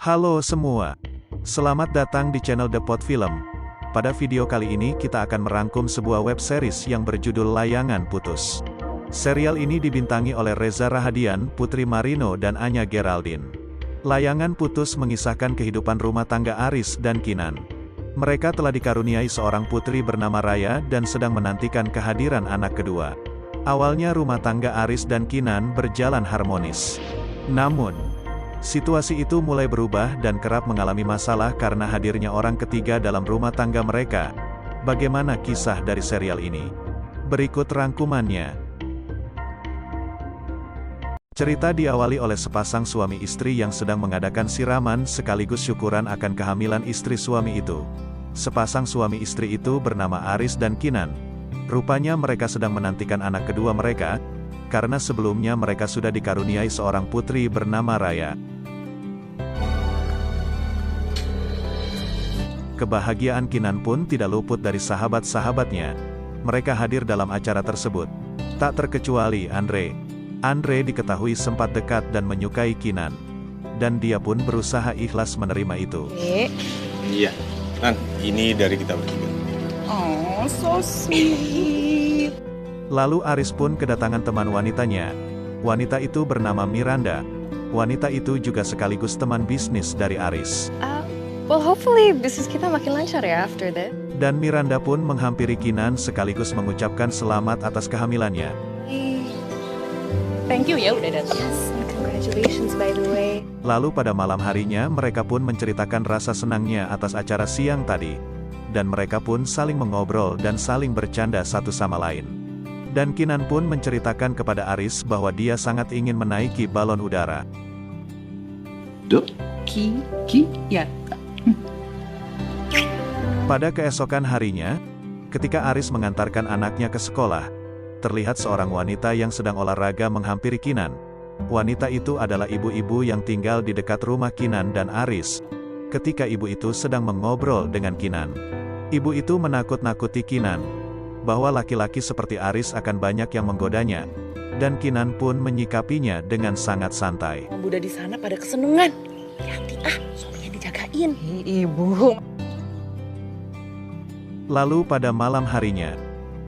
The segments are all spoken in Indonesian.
Halo semua. Selamat datang di channel The Pot Film. Pada video kali ini kita akan merangkum sebuah web series yang berjudul Layangan Putus. Serial ini dibintangi oleh Reza Rahadian, Putri Marino dan Anya Geraldine. Layangan Putus mengisahkan kehidupan rumah tangga Aris dan Kinan. Mereka telah dikaruniai seorang putri bernama Raya dan sedang menantikan kehadiran anak kedua. Awalnya rumah tangga Aris dan Kinan berjalan harmonis. Namun, situasi itu mulai berubah dan kerap mengalami masalah karena hadirnya orang ketiga dalam rumah tangga mereka. Bagaimana kisah dari serial ini? Berikut rangkumannya. Cerita diawali oleh sepasang suami istri yang sedang mengadakan siraman sekaligus syukuran akan kehamilan istri suami itu. Sepasang suami istri itu bernama Aris dan Kinan. Rupanya mereka sedang menantikan anak kedua mereka, karena sebelumnya mereka sudah dikaruniai seorang putri bernama Raya. Kebahagiaan Kinan pun tidak luput dari sahabat-sahabatnya. Mereka hadir dalam acara tersebut. Tak terkecuali Andre. Andre diketahui sempat dekat dan menyukai Kinan. Dan dia pun berusaha ikhlas menerima itu. Iya, Nan, ini dari kita bertiga. Oh, so sweet. Lalu Aris pun kedatangan teman wanitanya. Wanita itu bernama Miranda. Wanita itu juga sekaligus teman bisnis dari Aris. Well, hopefully bisnis kita makin lancar ya after that. Dan Miranda pun menghampiri Kinan sekaligus mengucapkan selamat atas kehamilannya. Thank you ya udah datang. Yes, and congratulations by the way. Lalu pada malam harinya mereka pun menceritakan rasa senangnya atas acara siang tadi. Dan mereka pun saling mengobrol dan saling bercanda satu sama lain. Dan Kinan pun menceritakan kepada Aris bahwa dia sangat ingin menaiki balon udara. Ya. Pada keesokan harinya, ketika Aris mengantarkan anaknya ke sekolah, terlihat seorang wanita yang sedang olahraga menghampiri Kinan. Wanita itu adalah ibu-ibu yang tinggal di dekat rumah Kinan dan Aris. Ketika ibu itu sedang mengobrol dengan Kinan, ibu itu menakut-nakuti Kinan, bahwa laki-laki seperti Aris akan banyak yang menggodanya, dan Kinan pun menyikapinya dengan sangat santai. Budak di sana pada kesenangan. Hati soalnya dijagain. Ibu. Lalu pada malam harinya,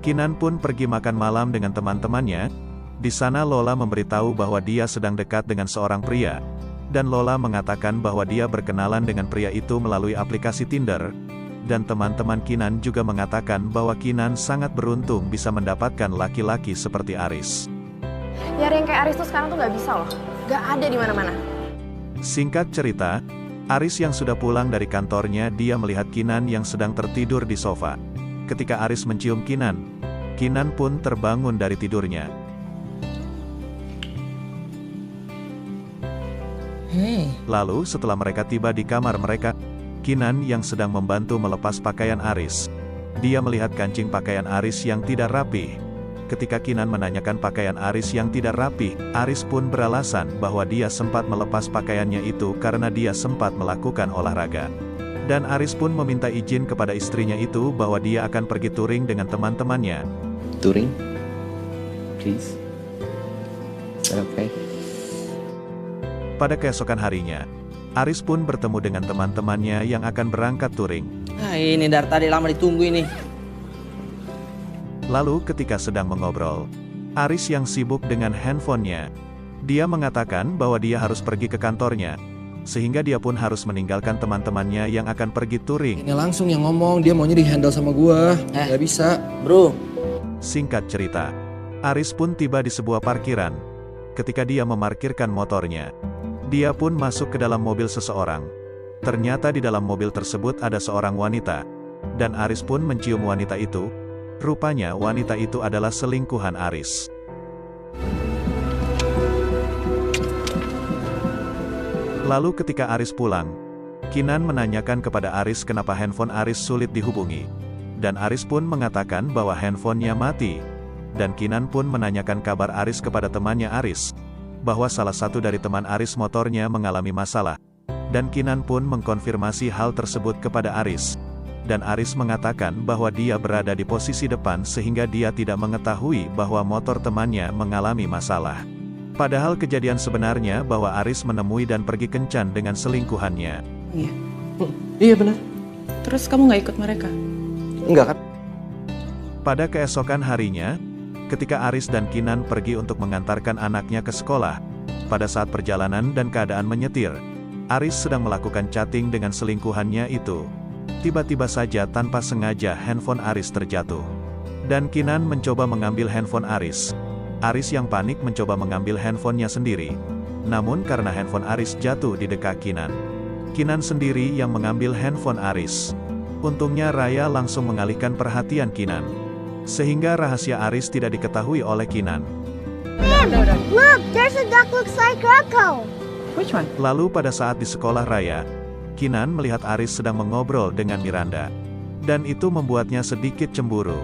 Kinan pun pergi makan malam dengan teman-temannya. Di sana Lola memberitahu bahwa dia sedang dekat dengan seorang pria, dan Lola mengatakan bahwa dia berkenalan dengan pria itu melalui aplikasi Tinder. Dan teman-teman Kinan juga mengatakan bahwa Kinan sangat beruntung bisa mendapatkan laki-laki seperti Aris. Nyari yang kayak Aris tuh sekarang tuh nggak bisa loh. Nggak ada di mana-mana. Singkat cerita, Aris yang sudah pulang dari kantornya dia melihat Kinan yang sedang tertidur di sofa. Ketika Aris mencium Kinan, Kinan pun terbangun dari tidurnya. Lalu setelah mereka tiba di kamar mereka, Kinan yang sedang membantu melepas pakaian Aris. Dia melihat kancing pakaian Aris yang tidak rapi. Ketika Kinan menanyakan pakaian Aris yang tidak rapi, Aris pun beralasan bahwa dia sempat melepas pakaiannya itu karena dia sempat melakukan olahraga. Dan Aris pun meminta izin kepada istrinya itu bahwa dia akan pergi touring dengan teman-temannya. Touring? Please? Is that okay? Pada keesokan harinya, Aris pun bertemu dengan teman-temannya yang akan berangkat touring. Ini dari tadi lama ditunggu ini. Lalu ketika sedang mengobrol, Aris yang sibuk dengan handphonenya, dia mengatakan bahwa dia harus pergi ke kantornya, sehingga dia pun harus meninggalkan teman-temannya yang akan pergi touring. Ini langsung yang ngomong, dia maunya di-handle sama gua. Gak bisa. Bro. Singkat cerita, Aris pun tiba di sebuah parkiran. Ketika dia memarkirkan motornya, dia pun masuk ke dalam mobil seseorang. Ternyata di dalam mobil tersebut ada seorang wanita. Dan Aris pun mencium wanita itu. Rupanya wanita itu adalah selingkuhan Aris. Lalu ketika Aris pulang, Kinan menanyakan kepada Aris kenapa handphone Aris sulit dihubungi. Dan Aris pun mengatakan bahwa handphonenya mati. Dan Kinan pun menanyakan kabar Aris kepada temannya Aris, bahwa salah satu dari teman Aris motornya mengalami masalah. Dan Kinan pun mengkonfirmasi hal tersebut kepada Aris. Dan Aris mengatakan bahwa dia berada di posisi depan sehingga dia tidak mengetahui bahwa motor temannya mengalami masalah. Padahal kejadian sebenarnya bahwa Aris menemui dan pergi kencan dengan selingkuhannya. Iya. Iya benar. Terus kamu nggak ikut mereka? Enggak kan? Pada keesokan harinya, ketika Aris dan Kinan pergi untuk mengantarkan anaknya ke sekolah, pada saat perjalanan dan keadaan menyetir, Aris sedang melakukan chatting dengan selingkuhannya itu. Tiba-tiba saja tanpa sengaja handphone Aris terjatuh. Dan Kinan mencoba mengambil handphone Aris. Aris yang panik mencoba mengambil handphonenya sendiri. Namun karena handphone Aris jatuh di dekat Kinan, Kinan sendiri yang mengambil handphone Aris. Untungnya Raya langsung mengalihkan perhatian Kinan, sehingga rahasia Aris tidak diketahui oleh Kinan. Look, there's a duck looks like Rocco. Which one? Lalu pada saat di sekolah Raya, Kinan melihat Aris sedang mengobrol dengan Miranda. Dan itu membuatnya sedikit cemburu.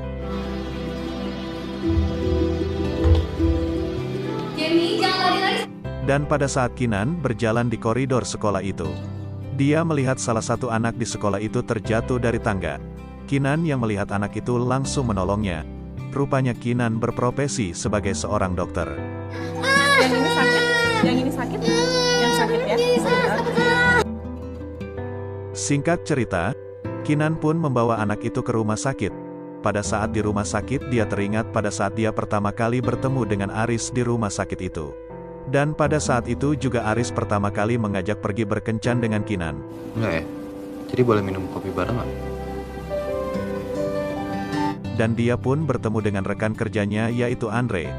Dan pada saat Kinan berjalan di koridor sekolah itu, dia melihat salah satu anak di sekolah itu terjatuh dari tangga. Kinan yang melihat anak itu langsung menolongnya. Rupanya Kinan berprofesi sebagai seorang dokter. Yang ini sakit? Yang ini sakit? Yang sakit ya? Singkat cerita, Kinan pun membawa anak itu ke rumah sakit. Pada saat di rumah sakit dia teringat pada saat dia pertama kali bertemu dengan Aris di rumah sakit itu. Dan pada saat itu juga Aris pertama kali mengajak pergi berkencan dengan Kinan. Enggak ya? Jadi boleh minum kopi bareng nggak? Dan dia pun bertemu dengan rekan kerjanya yaitu Andre,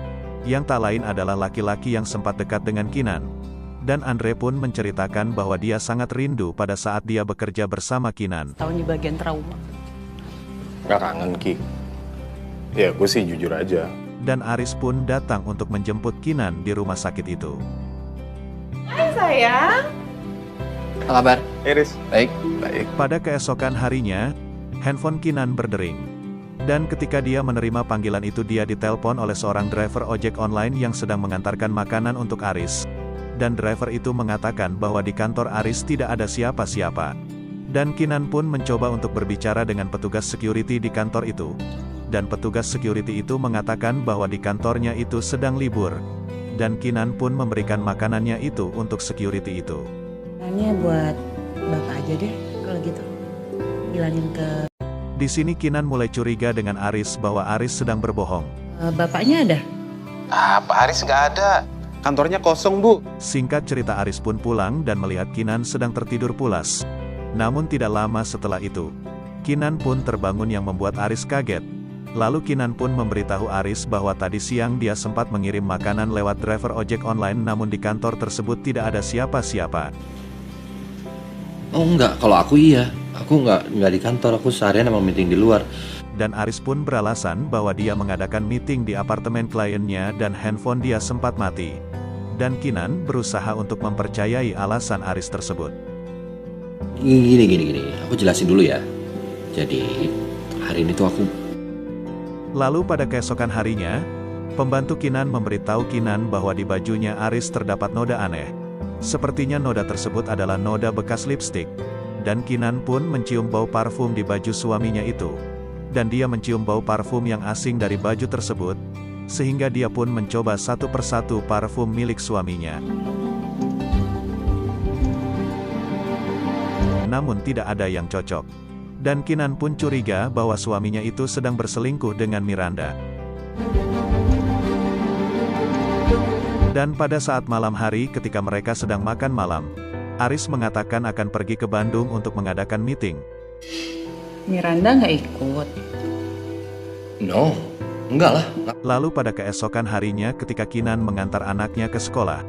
yang tak lain adalah laki-laki yang sempat dekat dengan Kinan. Dan Andre pun menceritakan bahwa dia sangat rindu pada saat dia bekerja bersama Kinan. Tahu di bagian trauma. Gak kangen, Ki. Ya, gue sih jujur aja. Dan Aris pun datang untuk menjemput Kinan di rumah sakit itu. Hai sayang. Apa kabar? Iris. Baik. Baik. Pada keesokan harinya, handphone Kinan berdering. Dan ketika dia menerima panggilan itu dia ditelepon oleh seorang driver ojek online yang sedang mengantarkan makanan untuk Aris. Dan driver itu mengatakan bahwa di kantor Aris tidak ada siapa-siapa. Dan Kinan pun mencoba untuk berbicara dengan petugas security di kantor itu. Dan petugas security itu mengatakan bahwa di kantornya itu sedang libur. Dan Kinan pun memberikan makanannya itu untuk security itu. Tanya buat bapak aja deh, kalau gitu. Bilangin ke... Di sini Kinan mulai curiga dengan Aris bahwa Aris sedang berbohong. Bapaknya ada? Ah, Pak Aris nggak ada. Kantornya kosong, Bu. Singkat cerita Aris pun pulang dan melihat Kinan sedang tertidur pulas. Namun tidak lama setelah itu, Kinan pun terbangun yang membuat Aris kaget. Lalu Kinan pun memberitahu Aris bahwa tadi siang dia sempat mengirim makanan lewat driver ojek online namun di kantor tersebut tidak ada siapa-siapa. Oh enggak, kalau aku iya. Aku enggak di kantor, aku seharian emang meeting di luar. Dan Aris pun beralasan bahwa dia mengadakan meeting di apartemen kliennya dan handphone dia sempat mati. Dan Kinan berusaha untuk mempercayai alasan Aris tersebut. Gini. Aku jelasin dulu ya. Jadi, hari ini tuh aku... Lalu pada keesokan harinya, pembantu Kinan memberitahu Kinan bahwa di bajunya Aris terdapat noda aneh. Sepertinya noda tersebut adalah noda bekas lipstik. Dan Kinan pun mencium bau parfum di baju suaminya itu. Dan dia mencium bau parfum yang asing dari baju tersebut, sehingga dia pun mencoba satu persatu parfum milik suaminya. Namun tidak ada yang cocok. Dan Kinan pun curiga bahwa suaminya itu sedang berselingkuh dengan Miranda. Dan pada saat malam hari ketika mereka sedang makan malam, Aris mengatakan akan pergi ke Bandung untuk mengadakan meeting. Miranda nggak ikut. No, enggak lah. Lalu pada keesokan harinya ketika Kinan mengantar anaknya ke sekolah,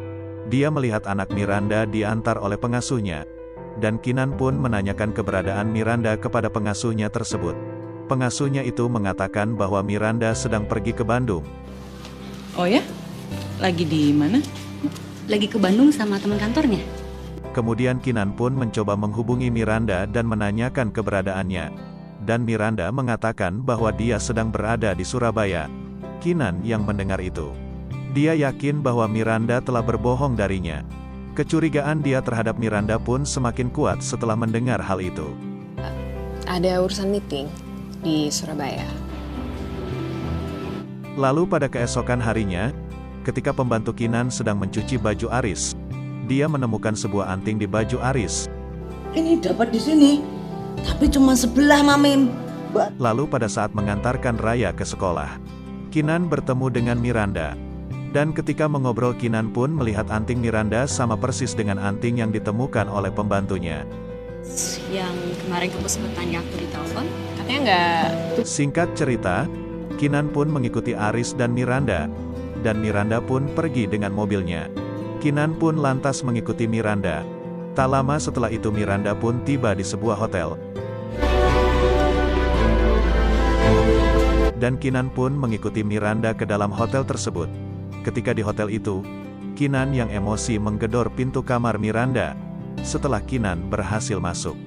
dia melihat anak Miranda diantar oleh pengasuhnya. Dan Kinan pun menanyakan keberadaan Miranda kepada pengasuhnya tersebut. Pengasuhnya itu mengatakan bahwa Miranda sedang pergi ke Bandung. Oh ya? Lagi di mana? Lagi ke Bandung sama teman kantornya. Kemudian Kinan pun mencoba menghubungi Miranda dan menanyakan keberadaannya. Dan Miranda mengatakan bahwa dia sedang berada di Surabaya. Kinan yang mendengar itu, dia yakin bahwa Miranda telah berbohong darinya. Kecurigaan dia terhadap Miranda pun semakin kuat setelah mendengar hal itu. Ada urusan meeting di Surabaya. Lalu pada keesokan harinya, Ketika pembantu Kinan sedang mencuci baju Aris, dia menemukan sebuah anting di baju Aris. Ini dapat di sini, tapi cuma sebelah, Mamim. Lalu pada saat mengantarkan Raya ke sekolah, Kinan bertemu dengan Miranda. Dan ketika mengobrol, Kinan pun melihat anting Miranda sama persis dengan anting yang ditemukan oleh pembantunya. Yang kemarin kamu sempat tanya aku di telepon, katanya nggak. Singkat cerita, Kinan pun mengikuti Aris dan Miranda. Dan Miranda pun pergi dengan mobilnya. Kinan pun lantas mengikuti Miranda. Tak lama setelah itu Miranda pun tiba di sebuah hotel. Dan Kinan pun mengikuti Miranda ke dalam hotel tersebut. Ketika di hotel itu, Kinan yang emosi menggedor pintu kamar Miranda. Setelah Kinan berhasil masuk,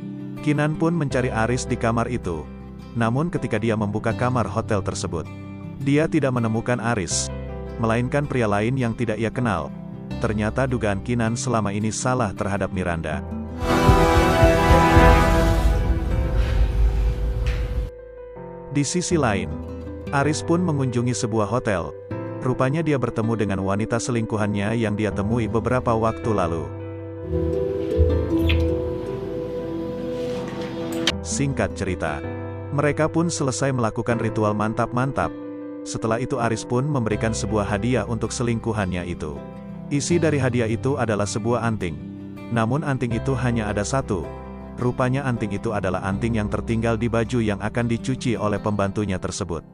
Kinan pun mencari Aris di kamar itu. Namun ketika dia membuka kamar hotel tersebut, dia tidak menemukan Aris, melainkan pria lain yang tidak ia kenal. Ternyata dugaan Kinan selama ini salah terhadap Miranda. Di sisi lain, Aris pun mengunjungi sebuah hotel. Rupanya dia bertemu dengan wanita selingkuhannya yang dia temui beberapa waktu lalu. Singkat cerita, mereka pun selesai melakukan ritual mantap-mantap. Setelah itu Aris pun memberikan sebuah hadiah untuk selingkuhannya itu. Isi dari hadiah itu adalah sebuah anting. Namun anting itu hanya ada satu. Rupanya anting itu adalah anting yang tertinggal di baju yang akan dicuci oleh pembantunya tersebut.